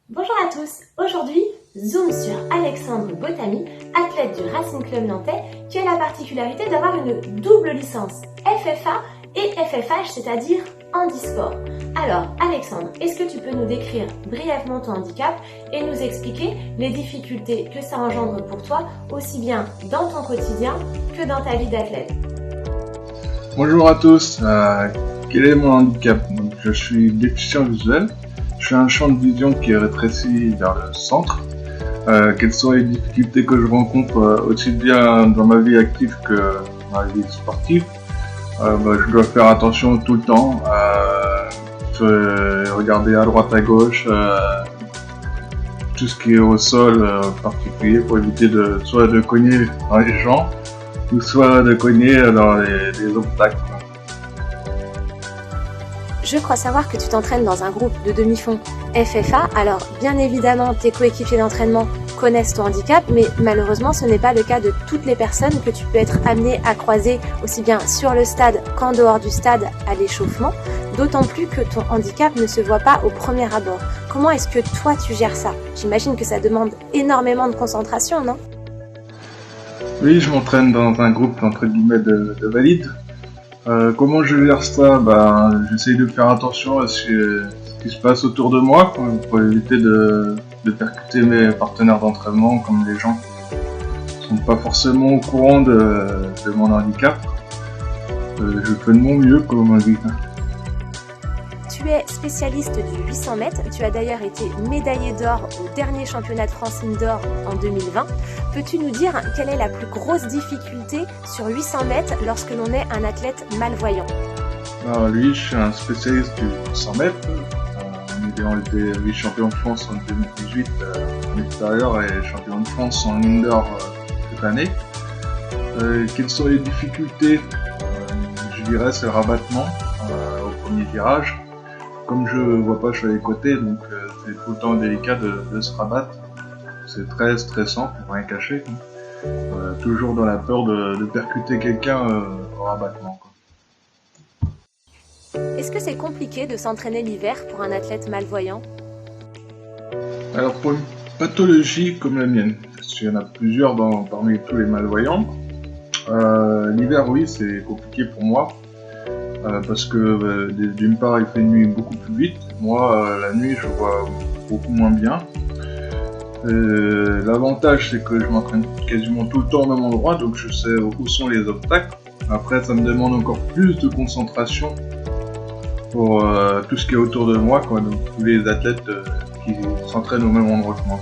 Bonjour à tous, aujourd'hui, zoom sur Alexandre Botamy, athlète du Racing Club Nantais, qui a la particularité d'avoir une double licence FFA et FFH, c'est-à-dire handisport. Alors Alexandre, est-ce que tu peux nous décrire brièvement ton handicap et nous expliquer les difficultés que ça engendre pour toi, aussi bien dans ton quotidien que dans ta vie d'athlète? Bonjour à tous, quel est mon handicap? Donc, je suis déficient visuel, je suis un champ de vision qui est rétréci vers le centre. Quelles sont les difficultés que je rencontre aussi bien dans ma vie active que dans ma vie sportive? Je dois faire attention tout le temps, regarder à droite à gauche, tout ce qui est au sol en particulier pour éviter soit de cogner dans les gens ou soit de cogner dans les obstacles. Je crois savoir que tu t'entraînes dans un groupe de demi-fond FFA, alors bien évidemment tes coéquipiers d'entraînement connaissent ton handicap, mais malheureusement ce n'est pas le cas de toutes les personnes que tu peux être amené à croiser aussi bien sur le stade qu'en dehors du stade à l'échauffement, d'autant plus que ton handicap ne se voit pas au premier abord. Comment est-ce que toi tu gères ça? J'imagine que ça demande énormément de concentration, non? Oui, je m'entraîne dans un groupe entre guillemets de valides. Comment je gère ça? J'essaye de faire attention à ce qui se passe autour de moi pour éviter de percuter mes partenaires d'entraînement comme les gens qui sont pas forcément au courant de mon handicap. Je fais de mon mieux, comme on dit. Tu es spécialiste du 800 mètres, tu as d'ailleurs été médaillé d'or au dernier championnat de France indoor en 2020. Peux-tu nous dire quelle est la plus grosse difficulté sur 800 mètres lorsque l'on est un athlète malvoyant? Je suis un spécialiste du 800 mètres. Nous avons été vice-champion de France en 2018 en extérieur et champion de France en indoor cette année. Quelles sont les difficultés? Je dirais c'est le rabattement au premier virage. Comme je vois pas sur les côtés, donc c'est tout le temps délicat de se rabattre. C'est très stressant, pour rien cacher. Toujours dans la peur de percuter quelqu'un au rabattement. Est-ce que c'est compliqué de s'entraîner l'hiver pour un athlète malvoyant? Alors pour une pathologie comme la mienne, parce qu'il y en a plusieurs parmi tous les malvoyants, l'hiver oui c'est compliqué pour moi. Parce que d'une part il fait nuit beaucoup plus vite, moi la nuit je vois beaucoup moins bien. L'avantage c'est que je m'entraîne quasiment tout le temps au même endroit, donc je sais où sont les obstacles. Après ça me demande encore plus de concentration pour tout ce qui est autour de moi, donc tous les athlètes qui s'entraînent au même endroit que moi.